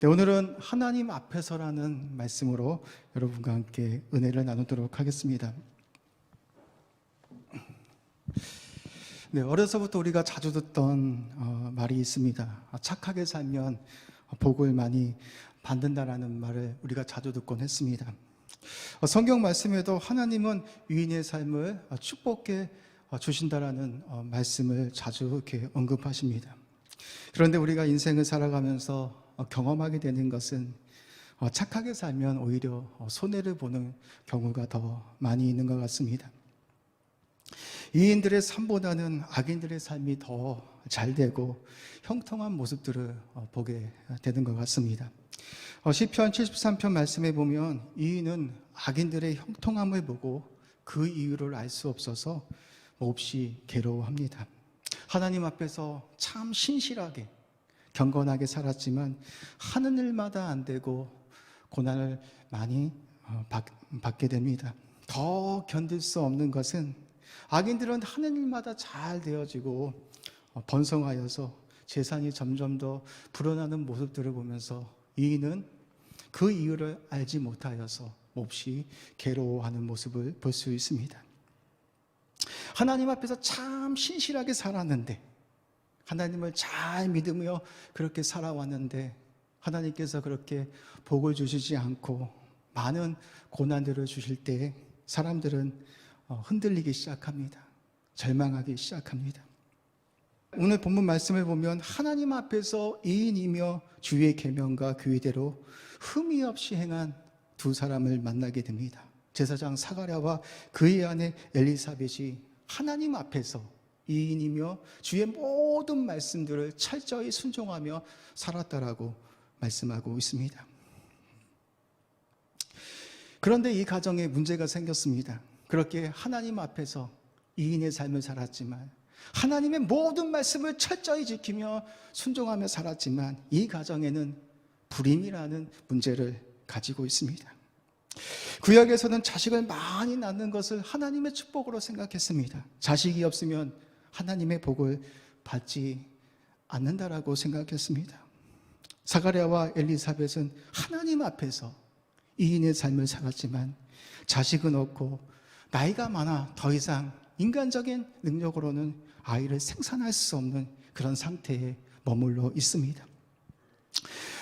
네, 오늘은 하나님 앞에서라는 말씀으로 여러분과 함께 은혜를 나누도록 하겠습니다. 네, 어려서부터 우리가 자주 듣던 말이 있습니다. 착하게 살면 복을 많이 받는다라는 말을 우리가 자주 듣곤 했습니다. 성경 말씀에도 하나님은 유인의 삶을 축복해 주신다라는 말씀을 자주 이렇게 언급하십니다. 그런데 우리가 인생을 살아가면서 경험하게 되는 것은 착하게 살면 오히려 손해를 보는 경우가 더 많이 있는 것 같습니다. 이인들의 삶보다는 악인들의 삶이 더 잘 되고 형통한 모습들을 보게 되는 것 같습니다. 시편 73편 말씀에 보면 이인은 악인들의 형통함을 보고 그 이유를 알 수 없어서 몹시 괴로워합니다. 하나님 앞에서 참 신실하게 경건하게 살았지만 하는 일마다 안 되고 고난을 많이 받게 됩니다. 더 견딜 수 없는 것은 악인들은 하는 일마다 잘 되어지고 번성하여서 재산이 점점 더 불어나는 모습들을 보면서 이인은 그 이유를 알지 못하여서 몹시 괴로워하는 모습을 볼 수 있습니다. 하나님 앞에서 참 신실하게 살았는데, 하나님을 잘 믿으며 그렇게 살아왔는데 하나님께서 그렇게 복을 주시지 않고 많은 고난들을 주실 때 사람들은 흔들리기 시작합니다. 절망하기 시작합니다. 오늘 본문 말씀을 보면 하나님 앞에서 이인이며 주의 계명과 규례대로 흠이 없이 행한 두 사람을 만나게 됩니다. 제사장 사가랴와 그의 아내 엘리사벳이 하나님 앞에서 이인이며 주의 모든 말씀들을 철저히 순종하며 살았다라고 말씀하고 있습니다. 그런데 이 가정에 문제가 생겼습니다. 그렇게 하나님 앞에서 이인의 삶을 살았지만, 하나님의 모든 말씀을 철저히 지키며 순종하며 살았지만 이 가정에는 불임이라는 문제를 가지고 있습니다. 구약에서는 자식을 많이 낳는 것을 하나님의 축복으로 생각했습니다. 자식이 없으면 하나님의 복을 받지 않는다라고 생각했습니다. 사가랴와 엘리사벳은 하나님 앞에서 이인의 삶을 살았지만 자식은 없고 나이가 많아 더 이상 인간적인 능력으로는 아이를 생산할 수 없는 그런 상태에 머물러 있습니다.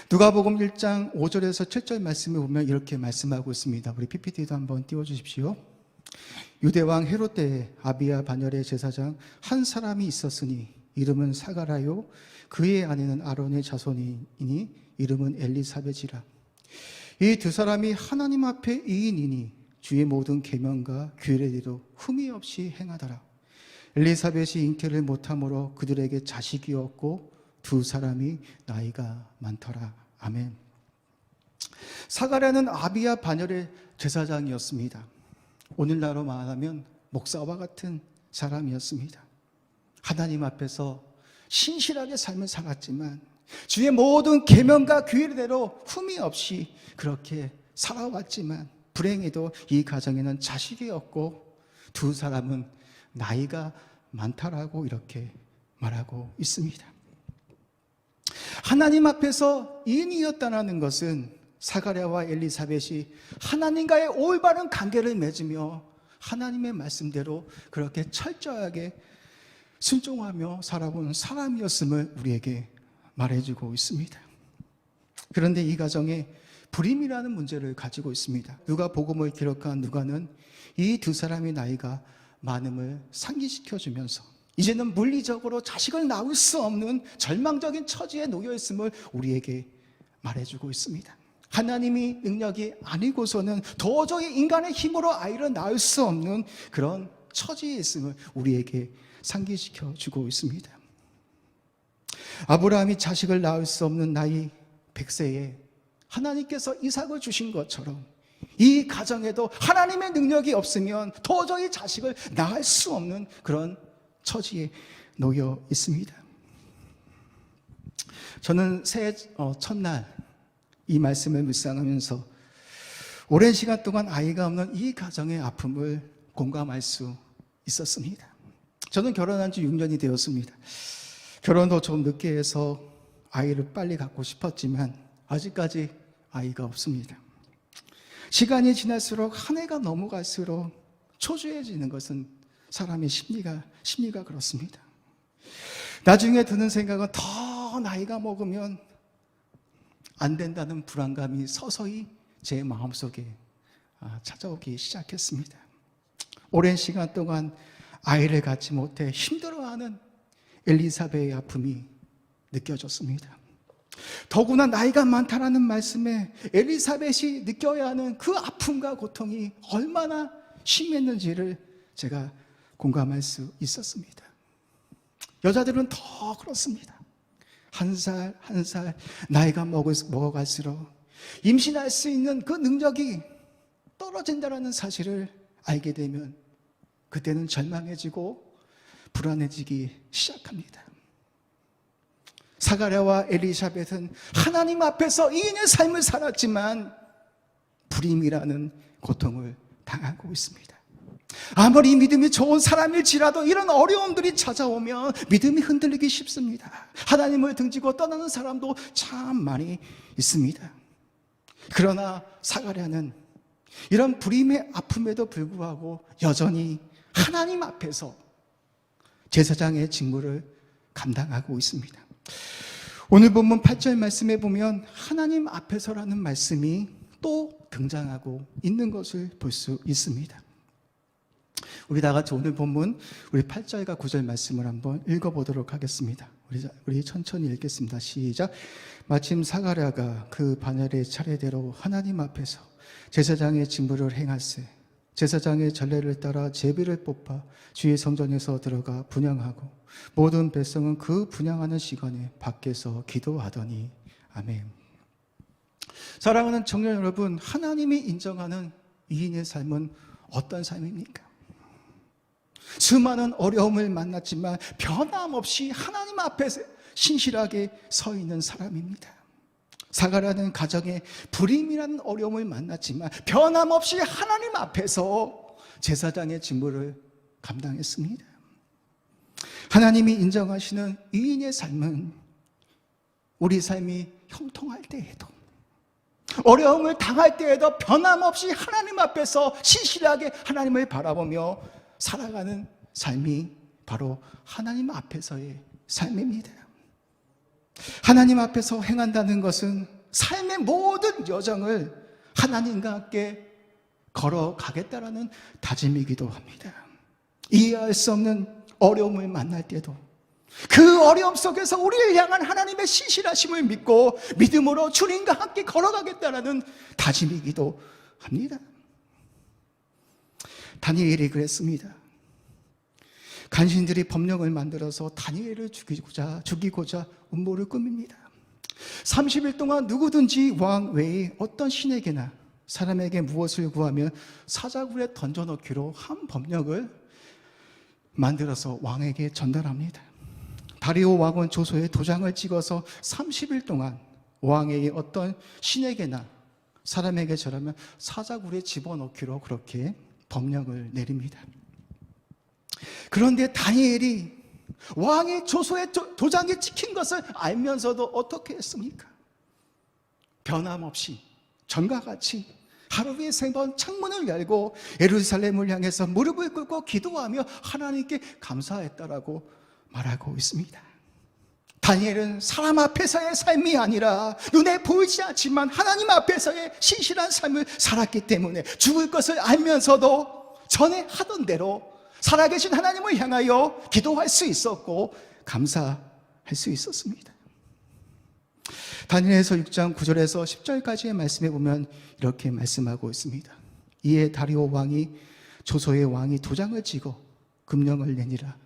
누가복음 1장 5절에서 7절 말씀을 보면 이렇게 말씀하고 있습니다. 우리 PPT도 한번 띄워주십시오. 유대왕 헤롯 때에 아비야 반열의 제사장 한 사람이 있었으니 이름은 사가랴요 그의 아내는 아론의 자손이니 이름은 엘리사벳이라. 이 두 사람이 하나님 앞에 이인이니 주의 모든 계명과 규례대로 흠이 없이 행하더라. 엘리사벳이 잉태를 못함으로 그들에게 자식이 없고 두 사람이 나이가 많더라. 아멘. 사가랴는 아비야 반열의 제사장이었습니다. 오늘날로 말하면 목사와 같은 사람이었습니다. 하나님 앞에서 신실하게 삶을 살았지만 주의 모든 계명과 규례대로 흠이 없이 그렇게 살아왔지만 불행히도 이 가정에는 자식이 없고 두 사람은 나이가 많다라고 이렇게 말하고 있습니다. 하나님 앞에서 이인이었다는 것은 사가랴와 엘리사벳이 하나님과의 올바른 관계를 맺으며 하나님의 말씀대로 그렇게 철저하게 순종하며 살아온 사람이었음을 우리에게 말해주고 있습니다. 그런데 이 가정에 불임이라는 문제를 가지고 있습니다. 누가복음을 기록한 누가는 이 두 사람의 나이가 많음을 상기시켜주면서 이제는 물리적으로 자식을 낳을 수 없는 절망적인 처지에 놓여 있음을 우리에게 말해주고 있습니다. 하나님이 능력이 아니고서는 도저히 인간의 힘으로 아이를 낳을 수 없는 그런 처지에 있음을 우리에게 상기시켜 주고 있습니다. 아브라함이 자식을 낳을 수 없는 나이 100세에 하나님께서 이삭을 주신 것처럼 이 가정에도 하나님의 능력이 없으면 도저히 자식을 낳을 수 없는 그런 처지에 놓여 있습니다. 저는 새해 첫날 이 말씀을 묵상하면서 오랜 시간 동안 아이가 없는 이 가정의 아픔을 공감할 수 있었습니다. 저는 결혼한 지 6년이 되었습니다. 결혼도 좀 늦게 해서 아이를 빨리 갖고 싶었지만 아직까지 아이가 없습니다. 시간이 지날수록 한 해가 넘어갈수록 초조해지는 것은 사람의 심리가 그렇습니다. 나중에 드는 생각은 더 나이가 먹으면 안 된다는 불안감이 서서히 제 마음속에 찾아오기 시작했습니다. 오랜 시간 동안 아이를 갖지 못해 힘들어하는 엘리사벳의 아픔이 느껴졌습니다. 더구나 나이가 많다라는 말씀에 엘리사벳이 느껴야 하는 그 아픔과 고통이 얼마나 심했는지를 제가 공감할 수 있었습니다. 여자들은 더 그렇습니다. 한 살 한 살 나이가 먹어갈수록 임신할 수 있는 그 능력이 떨어진다는 사실을 알게 되면 그때는 절망해지고 불안해지기 시작합니다. 사가랴와 엘리사벳은 하나님 앞에서 이인의 삶을 살았지만 불임이라는 고통을 당하고 있습니다. 아무리 믿음이 좋은 사람일지라도 이런 어려움들이 찾아오면 믿음이 흔들리기 쉽습니다. 하나님을 등지고 떠나는 사람도 참 많이 있습니다. 그러나 사가랴는 이런 불임의 아픔에도 불구하고 여전히 하나님 앞에서 제사장의 직무를 감당하고 있습니다. 오늘 본문 8절 말씀에 보면 하나님 앞에서라는 말씀이 또 등장하고 있는 것을 볼 수 있습니다. 우리 다 같이 오늘 본문 우리 8절과 9절 말씀을 한번 읽어보도록 하겠습니다. 우리 천천히 읽겠습니다. 시작. 마침 사가랴가 그 반열의 차례대로 하나님 앞에서 제사장의 직무를 행할세 제사장의 전례를 따라 제비를 뽑아 주의 성전에서 들어가 분향하고 모든 백성은 그 분향하는 시간에 밖에서 기도하더니 아멘. 사랑하는 청년 여러분, 하나님이 인정하는 이인의 삶은 어떤 삶입니까? 수많은 어려움을 만났지만 변함없이 하나님 앞에 신실하게 서 있는 사람입니다. 사가랴는 가정에 불임이라는 어려움을 만났지만 변함없이 하나님 앞에서 제사장의 직무를 감당했습니다. 하나님이 인정하시는 이인의 삶은 우리 삶이 형통할 때에도 어려움을 당할 때에도 변함없이 하나님 앞에서 신실하게 하나님을 바라보며 살아가는 삶이 바로 하나님 앞에서의 삶입니다. 하나님 앞에서 행한다는 것은 삶의 모든 여정을 하나님과 함께 걸어가겠다라는 다짐이기도 합니다. 이해할 수 없는 어려움을 만날 때도 그 어려움 속에서 우리를 향한 하나님의 신실하심을 믿고 믿음으로 주님과 함께 걸어가겠다라는 다짐이기도 합니다. 다니엘이 그랬습니다. 간신들이 법령을 만들어서 다니엘을 죽이고자 음모를 꾸밉니다. 30일 동안 누구든지 왕 외에 어떤 신에게나 사람에게 무엇을 구하면 사자굴에 던져넣기로 한 법령을 만들어서 왕에게 전달합니다. 다리오 왕은 조서에 도장을 찍어서 30일 동안 왕에게 어떤 신에게나 사람에게 절하면 사자굴에 집어넣기로 그렇게 법령을 내립니다. 그런데 다니엘이 왕의 조서에 도장이 찍힌 것을 알면서도 어떻게 했습니까? 변함없이 전과 같이 하루에 3번 창문을 열고 예루살렘을 향해서 무릎을 꿇고 기도하며 하나님께 감사했다라고 말하고 있습니다. 다니엘은 사람 앞에서의 삶이 아니라 눈에 보이지 않지만 하나님 앞에서의 신실한 삶을 살았기 때문에 죽을 것을 알면서도 전에 하던 대로 살아계신 하나님을 향하여 기도할 수 있었고 감사할 수 있었습니다. 다니엘서 6장 9절에서 10절까지의 말씀에 보면 이렇게 말씀하고 있습니다. 이에 다리오 왕이 조서의 왕이 도장을 찍어 금령을 내니라.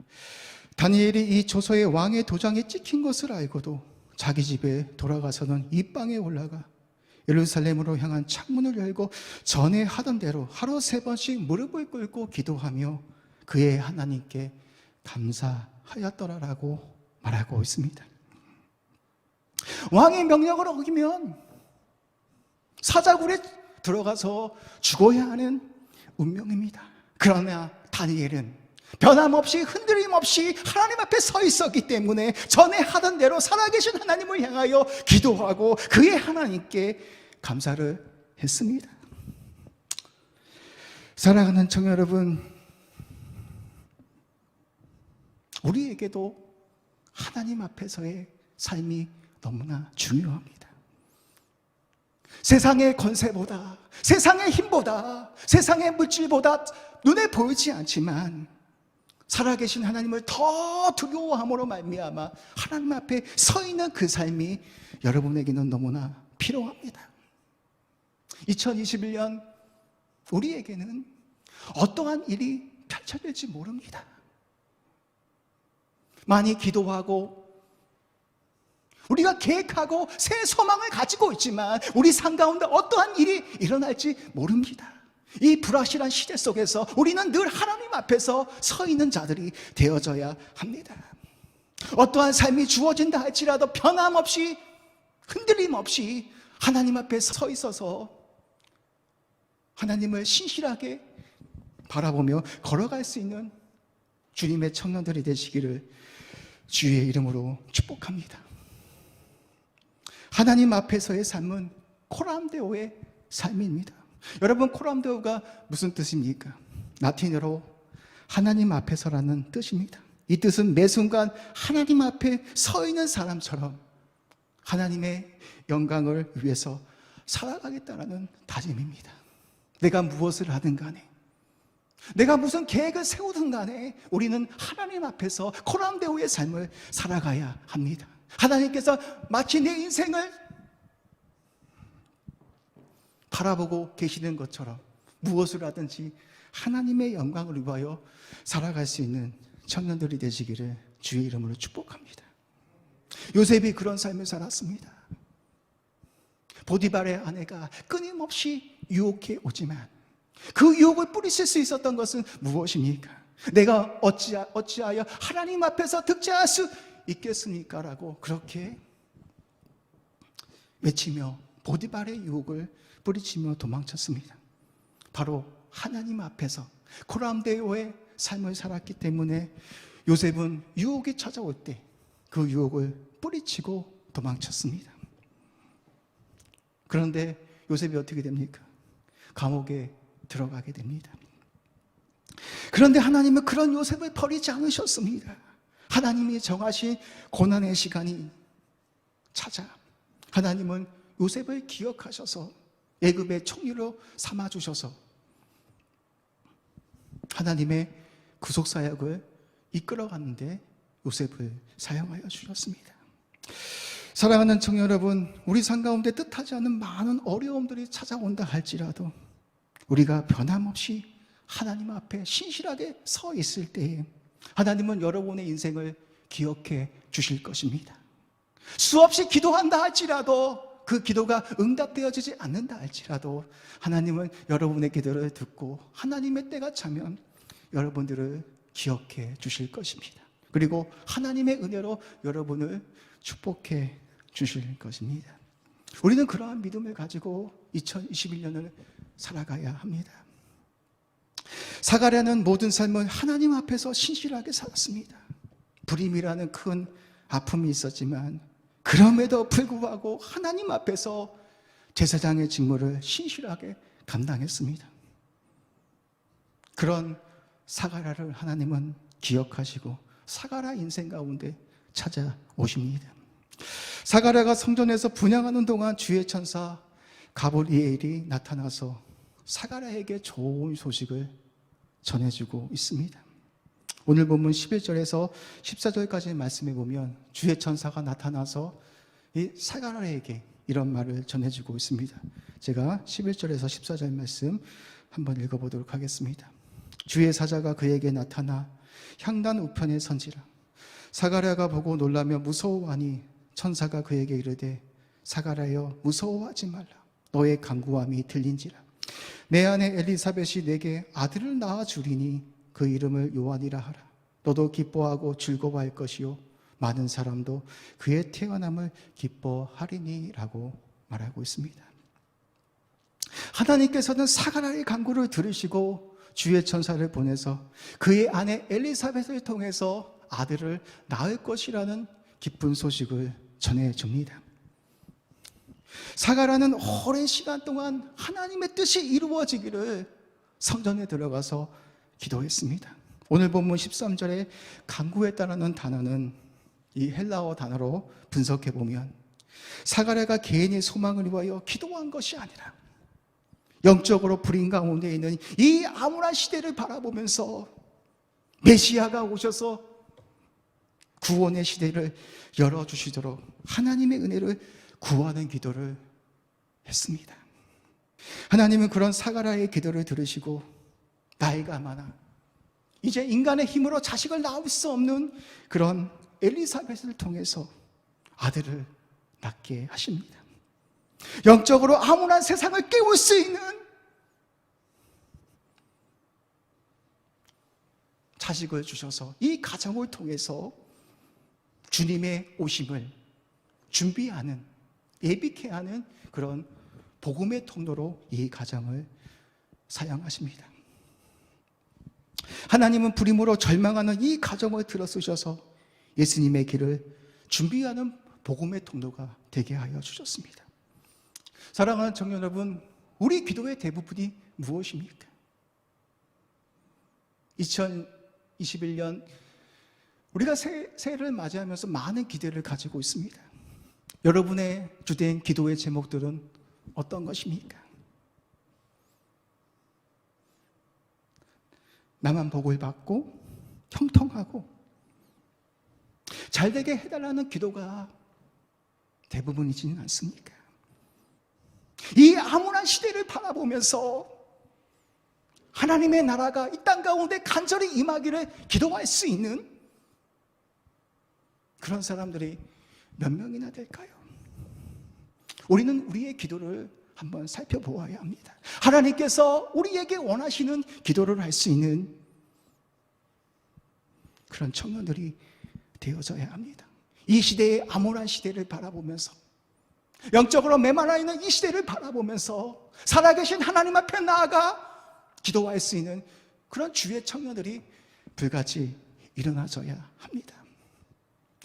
다니엘이 이 조서의 왕의 도장이 찍힌 것을 알고도 자기 집에 돌아가서는 이 방에 올라가 예루살렘으로 향한 창문을 열고 전에 하던 대로 하루 3번씩 무릎을 꿇고 기도하며 그의 하나님께 감사하였더라라고 말하고 있습니다. 왕의 명령을 어기면 사자굴에 들어가서 죽어야 하는 운명입니다. 그러나 다니엘은 변함없이 흔들림 없이 하나님 앞에 서 있었기 때문에 전에 하던 대로 살아계신 하나님을 향하여 기도하고 그의 하나님께 감사를 했습니다. 사랑하는 청년 여러분, 우리에게도 하나님 앞에서의 삶이 너무나 중요합니다. 세상의 권세보다, 세상의 힘보다, 세상의 물질보다 눈에 보이지 않지만 살아계신 하나님을 더 두려워함으로 말미암아 하나님 앞에 서 있는 그 삶이 여러분에게는 너무나 필요합니다. 2021년 우리에게는 어떠한 일이 펼쳐질지 모릅니다. 많이 기도하고 우리가 계획하고 새 소망을 가지고 있지만 우리 삶 가운데 어떠한 일이 일어날지 모릅니다. 이 불확실한 시대 속에서 우리는 늘 하나님 앞에서 서 있는 자들이 되어져야 합니다. 어떠한 삶이 주어진다 할지라도 변함없이 흔들림 없이 하나님 앞에 서 있어서 하나님을 신실하게 바라보며 걸어갈 수 있는 주님의 청년들이 되시기를 주의 이름으로 축복합니다. 하나님 앞에서의 삶은 코람데오의 삶입니다. 여러분, 코람데오가 무슨 뜻입니까? 라틴어로 하나님 앞에서라는 뜻입니다. 이 뜻은 매 순간 하나님 앞에 서 있는 사람처럼 하나님의 영광을 위해서 살아가겠다는 다짐입니다. 내가 무엇을 하든 간에, 내가 무슨 계획을 세우든 간에 우리는 하나님 앞에서 코람데오의 삶을 살아가야 합니다. 하나님께서 마치 내 인생을 바라보고 계시는 것처럼 무엇을 하든지 하나님의 영광을 위하여 살아갈 수 있는 청년들이 되시기를 주의 이름으로 축복합니다. 요셉이 그런 삶을 살았습니다. 보디발의 아내가 끊임없이 유혹해 오지만 그 유혹을 뿌리칠 수 있었던 것은 무엇입니까? 내가 어찌하여 하나님 앞에서 득죄할 수 있겠습니까? 라고 그렇게 외치며 보디발의 유혹을 뿌리치며 도망쳤습니다. 바로 하나님 앞에서 코람데오의 삶을 살았기 때문에 요셉은 유혹이 찾아올 때 그 유혹을 뿌리치고 도망쳤습니다. 그런데 요셉이 어떻게 됩니까? 감옥에 들어가게 됩니다. 그런데 하나님은 그런 요셉을 버리지 않으셨습니다. 하나님이 정하신 고난의 시간이 찾아 하나님은 요셉을 기억하셔서 애굽의 총리로 삼아주셔서 하나님의 구속사역을 이끌어가는데 요셉을 사용하여 주셨습니다. 사랑하는 청년 여러분, 우리 삶 가운데 뜻하지 않은 많은 어려움들이 찾아온다 할지라도 우리가 변함없이 하나님 앞에 신실하게 서 있을 때에 하나님은 여러분의 인생을 기억해 주실 것입니다. 수없이 기도한다 할지라도 그 기도가 응답되어지지 않는다 할지라도 하나님은 여러분의 기도를 듣고 하나님의 때가 차면 여러분들을 기억해 주실 것입니다. 그리고 하나님의 은혜로 여러분을 축복해 주실 것입니다. 우리는 그러한 믿음을 가지고 2021년을 살아가야 합니다. 사가랴는 모든 삶을 하나님 앞에서 신실하게 살았습니다. 불임이라는 큰 아픔이 있었지만 그럼에도 불구하고 하나님 앞에서 제사장의 직무를 신실하게 감당했습니다. 그런 사가랴를 하나님은 기억하시고 사가랴 인생 가운데 찾아오십니다. 사가랴가 성전에서 분향하는 동안 주의 천사 가브리엘이 나타나서 사가랴에게 좋은 소식을 전해주고 있습니다. 오늘 본문 11절에서 14절까지 말씀해 보면 주의 천사가 나타나서 이 사가랴에게 이런 말을 전해주고 있습니다. 제가 11절에서 14절 말씀 한번 읽어보도록 하겠습니다. 주의 사자가 그에게 나타나 향단 우편에 선지라. 사가랴가 보고 놀라며 무서워하니 천사가 그에게 이르되 사가랴여 무서워하지 말라. 너의 간구함이 들린지라. 내 아내 엘리사벳이 내게 아들을 낳아 주리니 그 이름을 요한이라 하라. 너도 기뻐하고 즐거워할 것이요 많은 사람도 그의 태어남을 기뻐하리니 라고 말하고 있습니다. 하나님께서는 사가랴의 간구를 들으시고 주의 천사를 보내서 그의 아내 엘리사벳을 통해서 아들을 낳을 것이라는 기쁜 소식을 전해줍니다. 사가라는 오랜 시간 동안 하나님의 뜻이 이루어지기를 성전에 들어가서 기도했습니다. 오늘 본문 13절에 간구했다라는 단어는 이 헬라어 단어로 분석해 보면 사가랴가 개인의 소망을 위하여 기도한 것이 아니라 영적으로 불임 가운데 있는 이 암울한 시대를 바라보면서 메시아가 오셔서 구원의 시대를 열어주시도록 하나님의 은혜를 구하는 기도를 했습니다. 하나님은 그런 사가랴의 기도를 들으시고 나이가 많아 이제 인간의 힘으로 자식을 낳을 수 없는 그런 엘리사벳을 통해서 아들을 낳게 하십니다. 영적으로 암울한 세상을 깨울 수 있는 자식을 주셔서 이 가정을 통해서 주님의 오심을 준비하는, 예비케 하는 그런 복음의 통로로 이 가정을 사용하십니다. 하나님은 불임으로 절망하는 이 가정을 들어쓰셔서 예수님의 길을 준비하는 복음의 통로가 되게 하여 주셨습니다. 사랑하는 청년 여러분, 우리 기도의 대부분이 무엇입니까? 2021년 우리가 새해를 맞이하면서 많은 기대를 가지고 있습니다. 여러분의 주된 기도의 제목들은 어떤 것입니까? 나만 복을 받고 형통하고 잘되게 해달라는 기도가 대부분이지는 않습니까? 이 암울한 시대를 바라보면서 하나님의 나라가 이 땅 가운데 간절히 임하기를 기도할 수 있는 그런 사람들이 몇 명이나 될까요? 우리는 우리의 기도를 한번 살펴보아야 합니다. 하나님께서 우리에게 원하시는 기도를 할 수 있는 그런 청년들이 되어져야 합니다. 이 시대의 암울한 시대를 바라보면서 영적으로 메말라 있는 이 시대를 바라보면서 살아계신 하나님 앞에 나아가 기도할 수 있는 그런 주의 청년들이 불같이 일어나져야 합니다.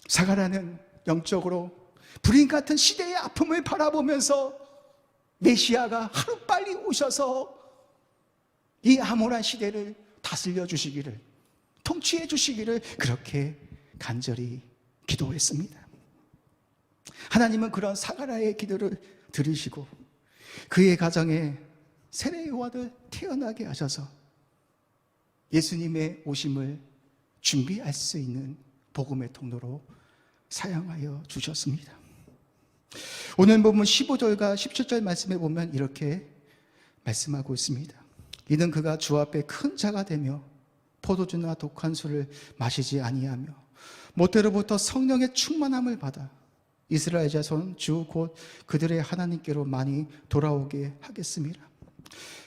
사가랴는 영적으로 불임 같은 시대의 아픔을 바라보면서 메시아가 하루빨리 오셔서 이 암울한 시대를 다스려 주시기를, 통치해 주시기를 그렇게 간절히 기도했습니다. 하나님은 그런 사가랴의 기도를 들으시고 그의 가정에 세례 요한을 태어나게 하셔서 예수님의 오심을 준비할 수 있는 복음의 통로로 사용하여 주셨습니다. 오늘 보면 15절과 17절 말씀에 보면 이렇게 말씀하고 있습니다. 이는 그가 주 앞에 큰 자가 되며 포도주나 독한 술을 마시지 아니하며 모태로부터 성령의 충만함을 받아 이스라엘 자손 주 곧 그들의 하나님께로 많이 돌아오게 하겠습니다.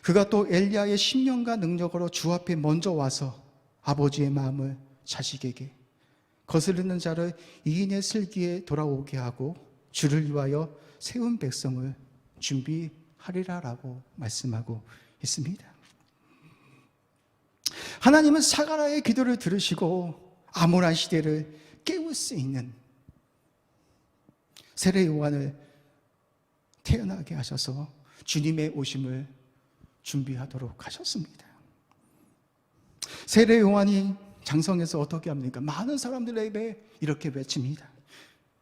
그가 또 엘리야의 심령과 능력으로 주 앞에 먼저 와서 아버지의 마음을 자식에게 거스르는 자를 이인의 슬기에 돌아오게 하고 주를 위하여 세운 백성을 준비하리라라고 말씀하고 있습니다. 하나님은 사가랴의 기도를 들으시고 암울한 시대를 깨울 수 있는 세례 요한을 태어나게 하셔서 주님의 오심을 준비하도록 하셨습니다. 세례 요한이 장성에서 어떻게 합니까? 많은 사람들에게 이렇게 외칩니다.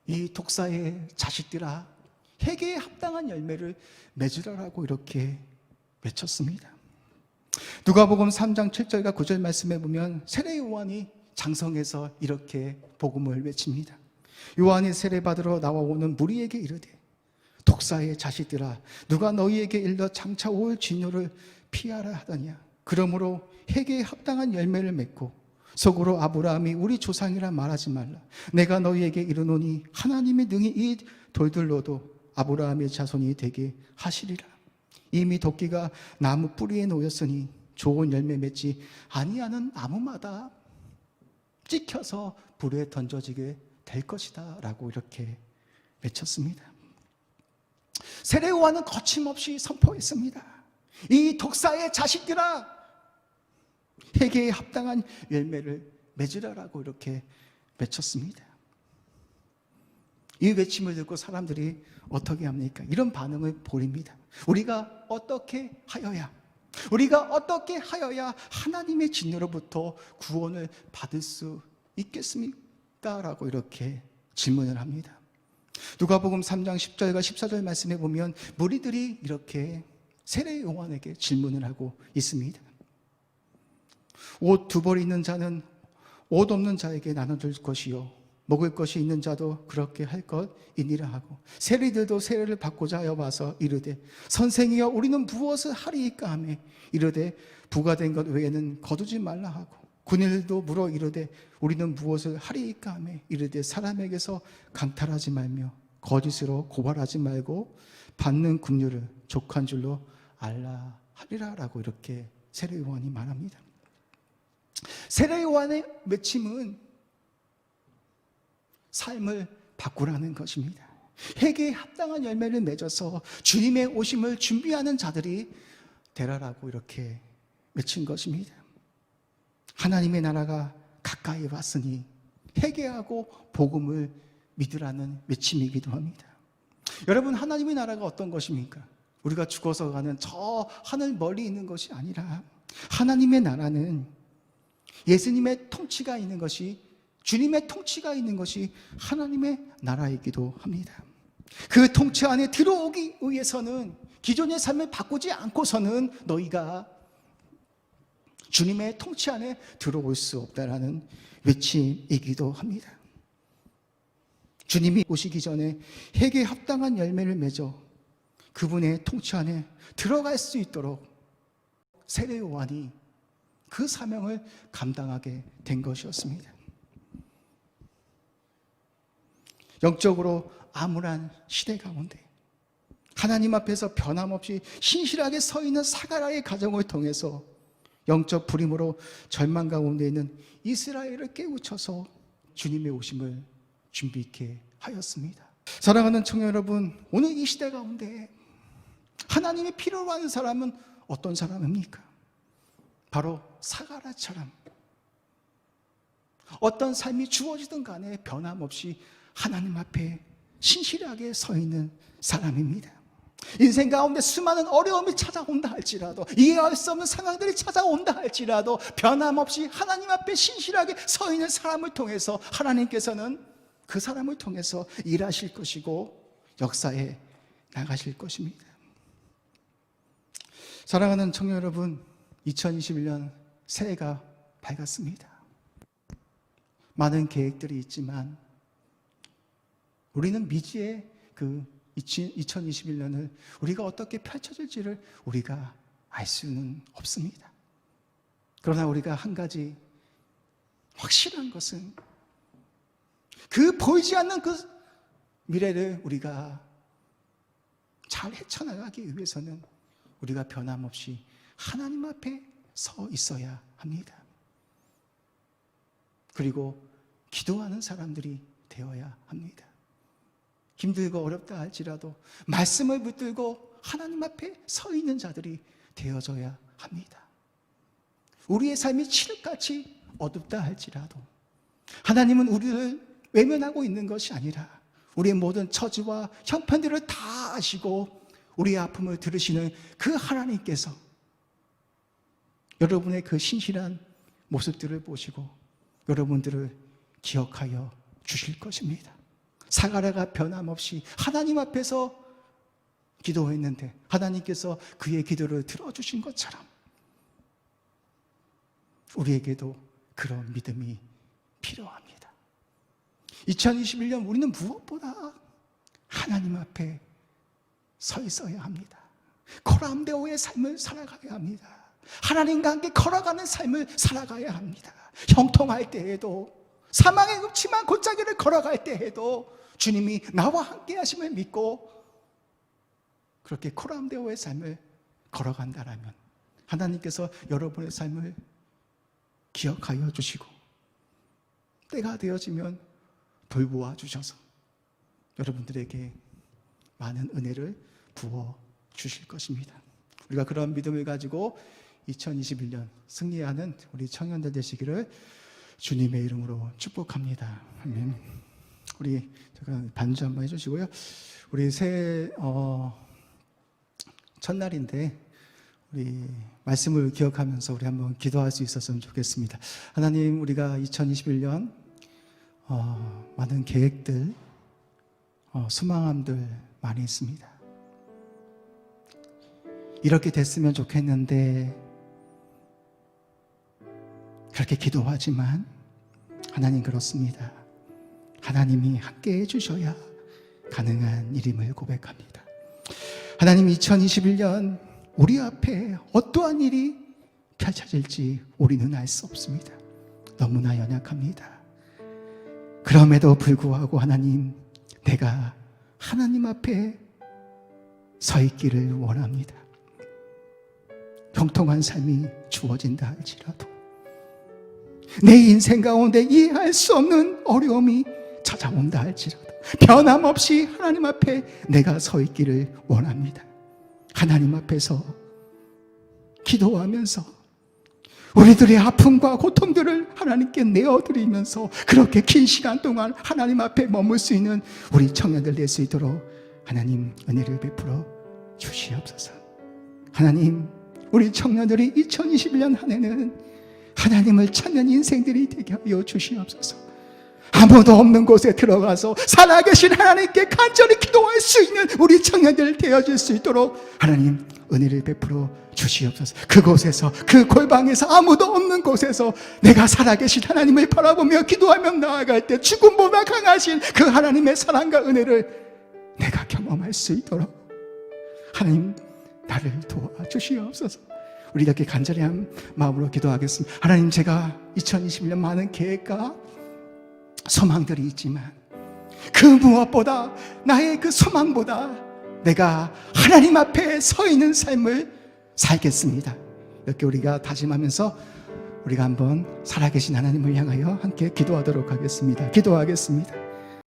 이 독사의 자식들아, 회개에 합당한 열매를 맺으라라고 이렇게 외쳤습니다. 누가복음 3장 7절과 9절 말씀에 보면 세례 요한이 장성에서 이렇게 복음을 외칩니다. 요한이 세례받으러 나와오는 무리에게 이르되 독사의 자식들아, 누가 너희에게 일러 장차 올 진노를 피하라 하더냐. 그러므로 회개에 합당한 열매를 맺고 속으로 아브라함이 우리 조상이라 말하지 말라. 내가 너희에게 이르노니 하나님이 능히 이 돌들로도 아브라함의 자손이 되게 하시리라. 이미 도끼가 나무 뿌리에 놓였으니 좋은 열매 맺지 아니하는 나무마다 찍혀서 불에 던져지게 될 것이다 라고 이렇게 외쳤습니다. 세례 요한은 거침없이 선포했습니다. 이 독사의 자식들아, 회개에 합당한 열매를 맺으라라고 이렇게 외쳤습니다. 이 외침을 듣고 사람들이 어떻게 합니까? 이런 반응을 보입니다. 우리가 어떻게 하여야 하나님의 진노로부터 구원을 받을 수 있겠습니까? 라고 이렇게 질문을 합니다. 누가복음 3장 10절과 14절 말씀에 보면 무리들이 이렇게 세례 요한에게 질문을 하고 있습니다. 옷 두 벌 있는 자는 옷 없는 자에게 나눠줄 것이요 먹을 것이 있는 자도 그렇게 할 것이니라 하고, 세리들도 세례를 받고자 하여 와서 이르되 선생이여 우리는 무엇을 하리이까 하며 이르되 부과된 것 외에는 거두지 말라 하고, 군인들도 물어 이르되 우리는 무엇을 하리이까 하며 이르되 사람에게서 강탈하지 말며 거짓으로 고발하지 말고 받는 긍휼을 족한 줄로 알라 하리라 라고 이렇게 세례 요한이 말합니다. 세례 요한의 외침은 삶을 바꾸라는 것입니다. 회개에 합당한 열매를 맺어서 주님의 오심을 준비하는 자들이 되라라고 이렇게 외친 것입니다. 하나님의 나라가 가까이 왔으니 회개하고 복음을 믿으라는 외침이기도 합니다. 여러분, 하나님의 나라가 어떤 것입니까? 우리가 죽어서 가는 저 하늘 멀리 있는 것이 아니라 하나님의 나라는 예수님의 통치가 있는 것이, 주님의 통치가 있는 것이 하나님의 나라이기도 합니다. 그 통치 안에 들어오기 위해서는 기존의 삶을 바꾸지 않고서는 너희가 주님의 통치 안에 들어올 수 없다라는 외침이기도 합니다. 주님이 오시기 전에 회개에 합당한 열매를 맺어 그분의 통치 안에 들어갈 수 있도록 세례 요한이 그 사명을 감당하게 된 것이었습니다. 영적으로 암울한 시대 가운데 하나님 앞에서 변함없이 신실하게 서 있는 사가랴의 가정을 통해서 영적 불임으로 절망 가운데 있는 이스라엘을 깨우쳐서 주님의 오심을 준비케 하였습니다. 사랑하는 청년 여러분, 오늘 이 시대 가운데 하나님이 필요로 하는 사람은 어떤 사람입니까? 바로 사가랴처럼 어떤 삶이 주어지든 간에 변함없이 하나님 앞에 신실하게 서 있는 사람입니다. 인생 가운데 수많은 어려움이 찾아온다 할지라도, 이해할 수 없는 상황들이 찾아온다 할지라도 변함없이 하나님 앞에 신실하게 서 있는 사람을 통해서 하나님께서는 그 사람을 통해서 일하실 것이고 역사에 나가실 것입니다. 사랑하는 청년 여러분, 2021년 새해가 밝았습니다. 많은 계획들이 있지만 우리는 미지의 그 2021년을 우리가 어떻게 펼쳐질지를 우리가 알 수는 없습니다. 그러나 우리가 한 가지 확실한 것은 그 보이지 않는 그 미래를 우리가 잘 헤쳐나가기 위해서는 우리가 변함없이 하나님 앞에 서 있어야 합니다. 그리고 기도하는 사람들이 되어야 합니다. 힘들고 어렵다 할지라도 말씀을 붙들고 하나님 앞에 서 있는 자들이 되어져야 합니다. 우리의 삶이 칠흑같이 어둡다 할지라도 하나님은 우리를 외면하고 있는 것이 아니라 우리의 모든 처지와 형편들을 다 아시고 우리의 아픔을 들으시는 그 하나님께서 여러분의 그 신실한 모습들을 보시고 여러분들을 기억하여 주실 것입니다. 사가랴가 변함없이 하나님 앞에서 기도했는데 하나님께서 그의 기도를 들어주신 것처럼 우리에게도 그런 믿음이 필요합니다. 2021년 우리는 무엇보다 하나님 앞에 서 있어야 합니다. 코람데오의 삶을 살아가야 합니다. 하나님과 함께 걸어가는 삶을 살아가야 합니다. 형통할 때에도, 사망의 음침한 골짜기를 걸어갈 때에도 주님이 나와 함께 하심을 믿고 그렇게 코람데오의 삶을 걸어간다라면 하나님께서 여러분의 삶을 기억하여 주시고 때가 되어지면 돌보아 주셔서 여러분들에게 많은 은혜를 부어 주실 것입니다. 우리가 그런 믿음을 가지고 2021년 승리하는 우리 청년들 되시기를 주님의 이름으로 축복합니다. 아멘. 우리 제가 반주 한번 해주시고요. 우리 새해 첫날인데 우리 말씀을 기억하면서 우리 한번 기도할 수 있었으면 좋겠습니다. 하나님, 우리가 2021년 많은 계획들, 소망함들 많이 있습니다. 이렇게 됐으면 좋겠는데 그렇게 기도하지만 하나님, 그렇습니다. 하나님이 함께 해주셔야 가능한 일임을 고백합니다. 하나님, 2021년 우리 앞에 어떠한 일이 펼쳐질지 우리는 알 수 없습니다. 너무나 연약합니다. 그럼에도 불구하고 하나님, 내가 하나님 앞에 서 있기를 원합니다. 형통한 삶이 주어진다 할지라도, 내 인생 가운데 이해할 수 없는 어려움이 찾아온다 할지라도 변함없이 하나님 앞에 내가 서 있기를 원합니다. 하나님 앞에서 기도하면서 우리들의 아픔과 고통들을 하나님께 내어드리면서 그렇게 긴 시간 동안 하나님 앞에 머물 수 있는 우리 청년들 될 수 있도록 하나님 은혜를 베풀어 주시옵소서. 하나님, 우리 청년들이 2021년 한 해는 하나님을 찾는 인생들이 되게 하여 주시옵소서. 아무도 없는 곳에 들어가서 살아계신 하나님께 간절히 기도할 수 있는 우리 청년들 되어질 수 있도록 하나님 은혜를 베풀어 주시옵소서. 그곳에서, 그 골방에서, 아무도 없는 곳에서 내가 살아계신 하나님을 바라보며 기도하며 나아갈 때 죽음보다 강하신 그 하나님의 사랑과 은혜를 내가 경험할 수 있도록 하나님 나를 도와주시옵소서. 우리 이렇게 간절히 한 마음으로 기도하겠습니다. 하나님, 제가 2021년 많은 계획과 소망들이 있지만 그 무엇보다, 나의 그 소망보다 내가 하나님 앞에 서 있는 삶을 살겠습니다. 이렇게 우리가 다짐하면서 우리가 한번 살아계신 하나님을 향하여 함께 기도하도록 하겠습니다. 기도하겠습니다.